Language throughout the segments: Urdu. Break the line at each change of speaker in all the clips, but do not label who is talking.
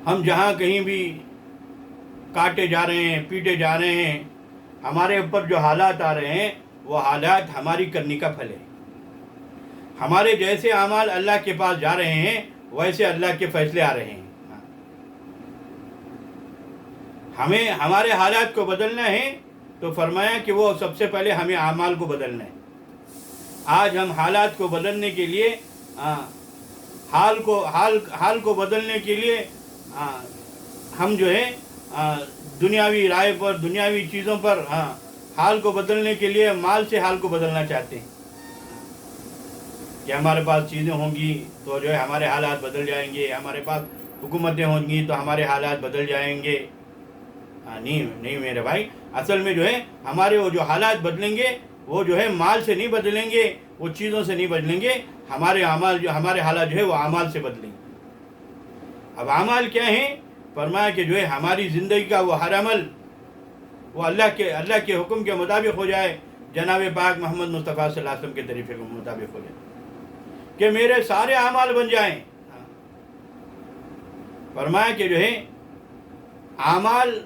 ہم جہاں کہیں بھی کاٹے جا رہے ہیں، پیٹے جا رہے ہیں، ہمارے اوپر جو حالات آ رہے ہیں وہ حالات ہماری کرنی کا پھل ہے. ہمارے جیسے اعمال اللہ کے پاس جا رہے ہیں ویسے اللہ کے فیصلے آ رہے ہیں. ہمیں ہمارے حالات کو بدلنا ہے تو فرمایا کہ وہ سب سے پہلے ہمیں اعمال کو بدلنا ہے. آج ہم حالات کو بدلنے کے لیے حال کو بدلنے کے لیے ہم جو ہے دنیاوی رائے پر، دنیاوی چیزوں پر حال کو بدلنے کے لیے مال سے حال کو بدلنا چاہتے ہیں کہ ہمارے پاس چیزیں ہوں گی تو جو ہے ہمارے حالات بدل جائیں گے، ہمارے پاس حکومتیں ہوں گی تو ہمارے حالات بدل جائیں گے. نہیں میرے بھائی، اصل میں جو ہے ہمارے وہ جو حالات بدلیں گے وہ جو ہے مال سے نہیں بدلیں گے، وہ چیزوں سے نہیں بدلیں گے. ہمارے حالات جو ہے وہ اعمال سے بدلیں گے. اب اعمال کیا ہیں؟ فرمایا کہ جو ہے ہماری زندگی کا وہ ہر عمل وہ اللہ کے حکم کے مطابق ہو جائے، جناب پاک محمد مصطفیٰ صلی اللہ علیہ وسلم کے طریقے کے مطابق ہو جائے، کہ میرے سارے اعمال بن جائیں. فرمایا کہ جو ہے اعمال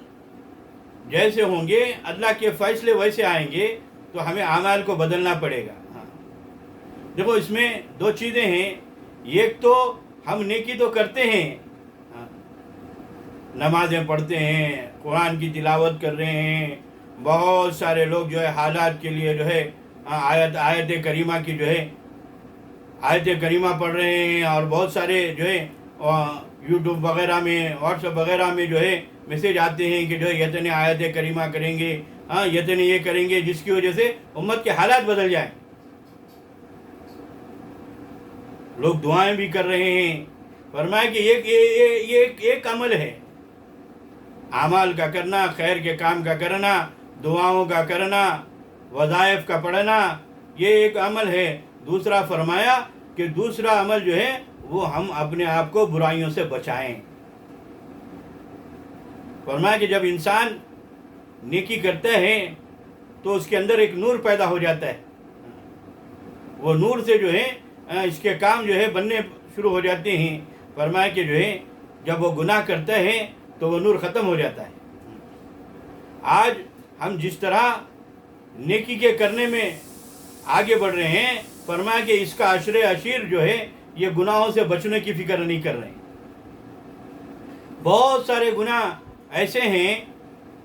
جیسے ہوں گے اللہ کے فیصلے ویسے آئیں گے تو ہمیں اعمال کو بدلنا پڑے گا. دیکھو اس میں دو چیزیں ہیں. ایک تو ہم نیکی تو کرتے ہیں، نمازیں پڑھتے ہیں، قرآن کی تلاوت کر رہے ہیں. بہت سارے لوگ جو ہے حالات کے لیے جو ہے آیت کریمہ کی جو ہے آیت کریمہ پڑھ رہے ہیں، اور بہت سارے جو ہے یوٹیوب وغیرہ میں، واٹس ایپ وغیرہ میں جو ہے میسیج آتے ہیں کہ جو ہے یتنے آیت کریمہ کریں گے، یتنے یہ کریں گے جس کی وجہ سے امت کے حالات بدل جائیں. لوگ دعائیں بھی کر رہے ہیں. فرمایا کہ ایک عمل ہے، اعمال کا کرنا، خیر کے کام کا کرنا، دعاؤں کا کرنا، وظائف کا پڑھنا، یہ ایک عمل ہے. دوسرا فرمایا کہ دوسرا عمل جو ہے وہ ہم اپنے آپ کو برائیوں سے بچائیں. فرمایا کہ جب انسان نیکی کرتا ہے تو اس کے اندر ایک نور پیدا ہو جاتا ہے. وہ نور سے جو ہے اس کے کام جو ہے بننے شروع ہو جاتے ہیں. فرمایا کہ جو ہے جب وہ گناہ کرتا ہے تو وہ نور ختم ہو جاتا ہے. آج ہم جس طرح نیکی کے کرنے میں آگے بڑھ رہے ہیں، فرمایا کہ اس کا عشیر جو ہے یہ گناہوں سے بچنے کی فکر نہیں کر رہے ہیں. بہت سارے گناہ ایسے ہیں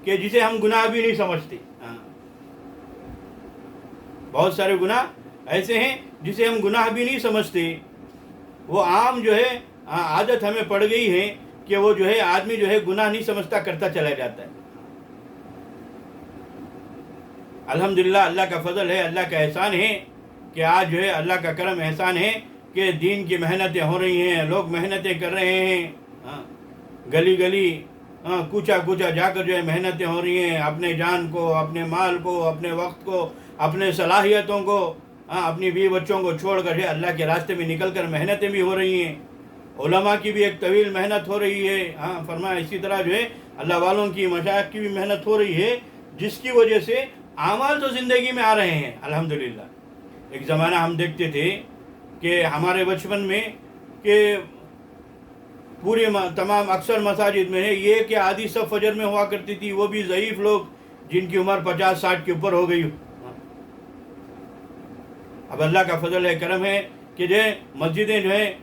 کہ جسے ہم گناہ بھی نہیں سمجھتے. بہت سارے گناہ ایسے ہیں جسے ہم گناہ بھی نہیں سمجھتے. وہ عام جو ہے عادت ہمیں پڑ گئی ہے کہ وہ جو ہے آدمی جو ہے گناہ نہیں سمجھتا، کرتا چلا جاتا ہے. الحمدللہ اللہ کا فضل ہے، اللہ کا احسان ہے کہ آج جو ہے اللہ کا کرم احسان ہے کہ دین کی محنتیں ہو رہی ہیں، لوگ محنتیں کر رہے ہیں. گلی گلی کوچا جا کر جو ہے محنتیں ہو رہی ہیں. اپنے جان کو، اپنے مال کو، اپنے وقت کو، اپنے صلاحیتوں کو، اپنی بیوی بچوں کو چھوڑ کر جو ہے اللہ کے راستے میں نکل کر محنتیں بھی ہو رہی ہیں. علماء کی بھی ایک طویل محنت ہو رہی ہے. فرمایا اسی طرح جو ہے اللہ والوں کی، مشائخ کی بھی محنت ہو رہی ہے، جس کی وجہ سے اعمال تو زندگی میں آ رہے ہیں الحمدللہ. ایک زمانہ ہم دیکھتے تھے کہ ہمارے بچپن میں کہ پوری تمام اکثر مساجد میں ہے یہ کہ آدھی صف فجر میں ہوا کرتی تھی، وہ بھی ضعیف لوگ جن کی عمر 50-60 کے اوپر ہو گئی. اب اللہ کا فضل ہے، کرم ہے کہ جو ہے مسجدیں جو ہے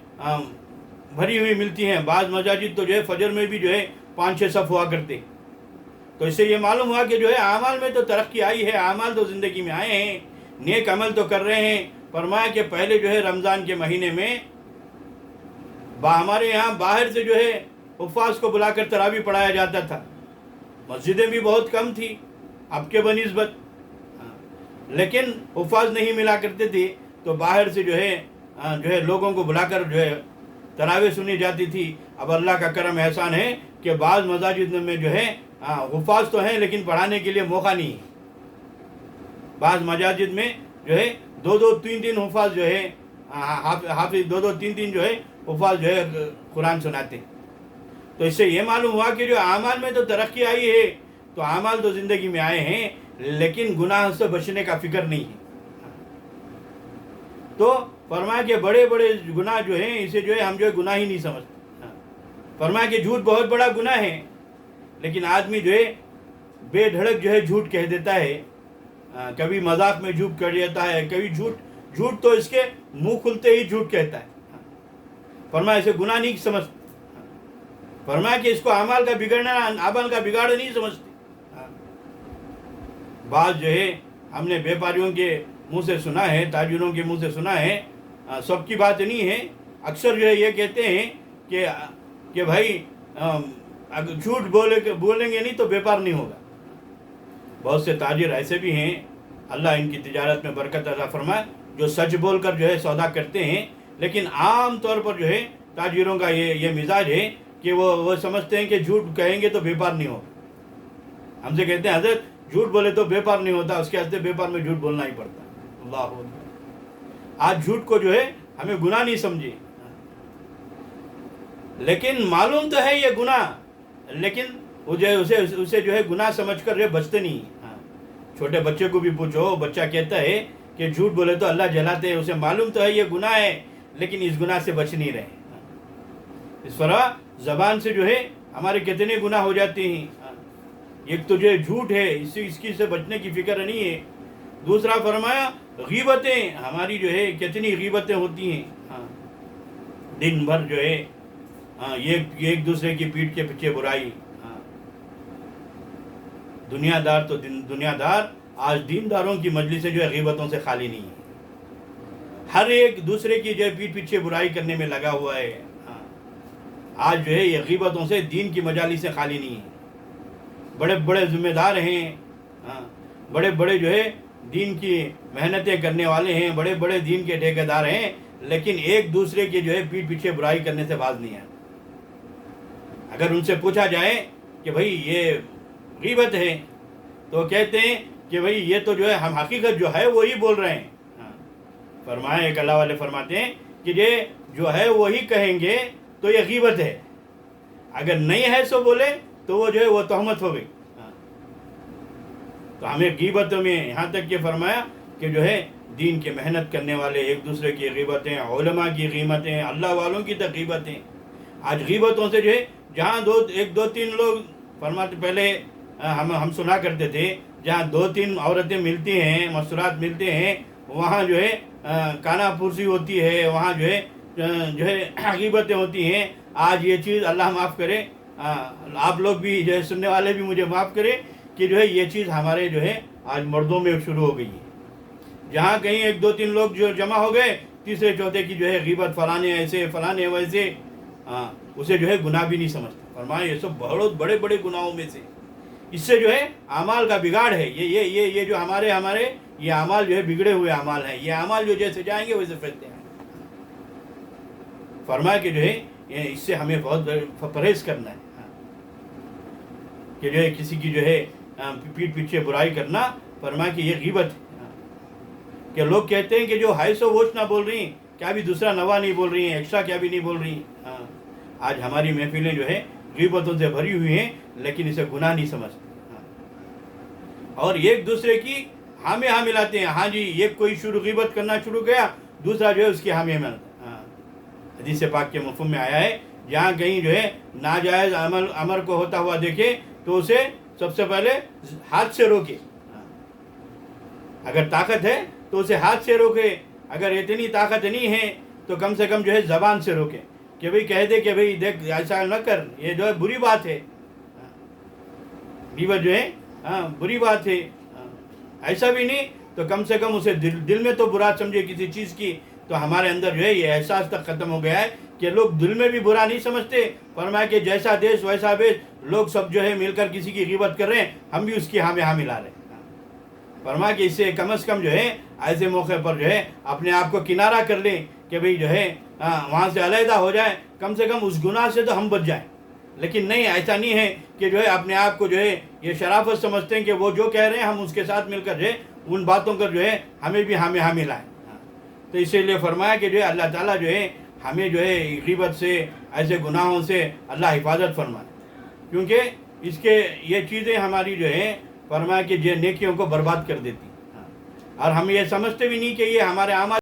بھری ہوئی ملتی ہیں. بعض مساجد تو جو ہے فجر میں بھی جو ہے 5-6 صف ہوا کرتے. تو اس سے یہ معلوم ہوا کہ جو ہے اعمال میں تو ترقی آئی ہے، اعمال تو زندگی میں آئے ہیں، نیک عمل تو کر رہے ہیں. فرمایا کہ پہلے جو ہے رمضان کے مہینے میں ہمارے یہاں باہر سے جو ہے حفاظ کو بلا کر تراویح پڑھایا جاتا تھا. مسجدیں بھی بہت کم تھی اب کے بنسبت، لیکن حفاظ نہیں ملا کرتے تھے تو باہر سے جو ہے لوگوں کو بلا کر جو ہے تراویح سنی جاتی تھی. اب اللہ کا کرم احسان ہے کہ بعض مساجد میں جو ہے حفاظ تو ہیں لیکن پڑھانے کے لیے موقع نہیں ہے. بعض مساجد میں جو ہے 2-3 حفاظ جو ہے حافظ 2-3 جو ہے حفاظ جو ہے قرآن سناتے. تو اس سے یہ معلوم ہوا کہ جو اعمال میں تو ترقی آئی ہے، تو اعمال تو زندگی میں آئے ہیں لیکن گناہ سے بچنے کا فکر نہیں ہے. تو فرمایا کہ بڑے بڑے گناہ جو ہیں اسے جو ہے ہم جو ہے گناہ ہی نہیں سمجھتے. فرمایا کہ جھوٹ بہت بڑا گناہ ہے، لیکن آدمی جو ہے بے دھڑک جو ہے جھوٹ کہہ دیتا ہے، کبھی مذاق میں جھوٹ کر دیتا ہے، کبھی جھوٹ تو اس کے منہ کھلتے ہی جھوٹ کہتا ہے۔ فرمایا اسے گناہ نہیں سمجھتے، فرمایا کہ اس کو اعمال کا بگاڑ نہیں سمجھتے۔ بعض جو ہے ہم نے بیپاریوں کے منہ سے سنا ہے، تاجروں کے منہ سے سنا ہے، سب کی بات نہیں ہے، اکثر جو ہے یہ کہتے ہیں کہ بھائی اگر جھوٹ بولیں گے نہیں تو بیپار نہیں ہوگا۔ بہت سے تاجر ایسے بھی ہیں، اللہ ان کی تجارت میں برکت عطا فرمائے، جو سچ بول کر جو ہے سودا کرتے ہیں، لیکن عام طور پر جو ہے تاجروں کا یہ مزاج ہے کہ وہ سمجھتے ہیں کہ جھوٹ کہیں گے تو بیپار نہیں ہوگا۔ ہم سے کہتے ہیں حضرت جھوٹ بولے تو بیپار نہیں ہوتا، اس کے واسطے بیپار میں جھوٹ بولنا ہی پڑتا ہے۔ اللہ اکبر۔ آج جھوٹ کو جو ہے ہمیں گناہ نہیں سمجھے، لیکن معلوم تو ہے یہ گناہ، لیکن اسے جو ہے گناہ سمجھ کر جو بچتے نہیں۔ چھوٹے بچے کو بھی پوچھو، بچہ کہتا ہے کہ جھوٹ بولے تو اللہ جلاتے ہیں، اسے معلوم تو ہے یہ گناہ ہے، لیکن اس گناہ سے بچ نہیں رہے۔ اس طرح زبان سے جو ہے ہمارے کتنے گناہ ہو جاتے ہیں۔ ایک تو جو ہے جھوٹ ہے، اس کی سے بچنے کی فکر نہیں ہے۔ دوسرا فرمایا غیبتیں، ہماری جو ہے کتنی غیبتیں ہوتی ہیں، دن بھر جو ہے ایک دوسرے کی پیٹھ کے پیچھے برائی۔ دنیا دار آج دینداروں کی مجلسیں جو ہے غیبتوں سے خالی نہیں ہے، ہر ایک دوسرے کی جو ہے پیٹھ پیچھے برائی کرنے میں لگا ہوا ہے۔ آج جو ہے یہ غیبتوں سے دین کی مجالس سے خالی نہیں ہے۔ بڑے بڑے ذمہ دار ہیں، بڑے بڑے جو ہے دین کی محنتیں کرنے والے ہیں، بڑے بڑے دین کے ٹھیکیدار ہیں، لیکن ایک دوسرے کے جو ہے پیٹھ پیچھے برائی کرنے سے باز نہیں آتے۔ اگر ان سے پوچھا جائے کہ بھائی یہ غیبت ہے تو کہتے ہیں کہ بھائی یہ تو جو ہے ہم حقیقت جو ہے وہی بول رہے ہیں۔ فرمائے ایک اللہ والے فرماتے ہیں کہ یہ جو ہے وہی کہیں گے تو یہ غیبت ہے، اگر نہیں ہے سو بولے تو وہ جو ہے وہ تہمت ہو گئی۔ تو ہمیں غیبت میں یہاں تک کہ فرمایا کہ جو ہے دین کے محنت کرنے والے ایک دوسرے کی غیبتیں، علماء کی غیبتیں، اللہ والوں کی غیبتیں۔ آج غیبتوں سے جو ہے جہاں ایک دو تین لوگ فرماتے، پہلے ہم سنا کرتے تھے جہاں 2-3 عورتیں ملتی ہیں، مستورات ملتے ہیں، وہاں جو ہے کانا پرسی ہوتی ہے، وہاں جو ہے غیبتیں ہوتی ہیں۔ آج یہ چیز اللہ معاف کرے، آپ لوگ بھی جو ہے سننے والے بھی مجھے معاف کرے کہ جو ہے یہ چیز ہمارے جو ہے آج مردوں میں شروع ہو گئی ہے۔ جہاں کہیں 1-2-3 لوگ جو جمع ہو گئے، تیسرے چوتھے کی جو ہے غیبت، فلانے ایسے فلانے ویسے، اسے جو ہے گناہ بھی نہیں سمجھتے۔ فرمایا یہ سب بہت بڑے بڑے گناہوں میں سے، اس سے جو ہے اعمال کا بگاڑ ہے۔ یہ جو ہمارے یہ اعمال جو ہے بگڑے ہوئے اعمال ہیں، یہ اعمال جو جیسے جائیں گے ویسے پھیلتے ہیں۔ فرمایا کہ جو ہے اس سے ہمیں بہت پرہیز کرنا ہے کہ جو ہے کسی کی جو ہے پیٹھ پیچھے برائی کرنا، فرمایا کہ یہ غیبت ہے۔ کہ لوگ کہتے ہیں کہ جو ہے سو ووش نہ بول رہی ہیں، کیا بھی دوسرا نوا نہیں بول رہی ہیں، ایکسٹرا کیا بھی نہیں بول رہی ہیں۔ آج ہماری محفلیں جو ہے غیبتوں سے بھری ہوئی ہیں، لیکن اسے گناہ نہیں سمجھتے، اور ایک دوسرے کی حامی ملاتے ہیں۔ ہاں جی، ایک کوئی غیبت کرنا شروع کیا، دوسرا جو ہے اس کی حامی ملتا ہے۔ حدیث پاک کے مفہوم میں آیا ہے، جہاں کہیں جو ہے ناجائز عمل کو ہوتا ہوا دیکھے تو اسے سب سے پہلے ہاتھ سے روکے۔ اگر طاقت ہے تو اسے ہاتھ سے روکے، اگر اتنی طاقت نہیں ہے تو کم سے کم جو ہے زبان سے روکے، کہ بھئی کہہ دے کہ بھئی دیکھ ایسا نہ کر، یہ جو ہے بری بات ہے، غیبت جو ہے بری بات ہے۔ ایسا بھی نہیں تو کم سے کم اسے دل میں تو برا سمجھے کسی چیز کی، تو ہمارے اندر جو ہے یہ احساس تک ختم ہو گیا ہے کہ لوگ دل میں بھی برا نہیں سمجھتے۔ فرمایا کہ جیسا دیش ویسا بیش، لوگ سب جو ہے مل کر کسی کی غیبت کر رہے ہیں، ہم بھی اس کی ہاں ملا رہے ہیں۔ فرمایا کہ اس سے کم از کم جو ہے ایسے موقع پر جو ہے اپنے آپ کو کنارہ کر لیں کہ بھئی جو ہے وہاں سے علیحدہ ہو جائیں، کم سے کم اس گناہ سے تو ہم بچ جائیں۔ لیکن نہیں، ایسا نہیں ہے کہ جو ہے اپنے آپ کو جو ہے یہ شرافت سمجھتے ہیں کہ وہ جو کہہ رہے ہیں ہم اس کے ساتھ مل کر جو ہے ان باتوں کا جو ہے ہمیں بھی ہاں ملائیں۔ تو اسی لیے فرمایا کہ جو ہے اللہ تعالیٰ جو ہے ہمیں جو ہے غیبت سے، ایسے گناہوں سے اللہ حفاظت فرمائے، کیونکہ اس کے یہ چیزیں ہماری جو ہے فرمایا کہ یہ نیکیوں کو برباد کر دیتی، اور ہم یہ سمجھتے بھی نہیں کہ یہ ہمارے اعمال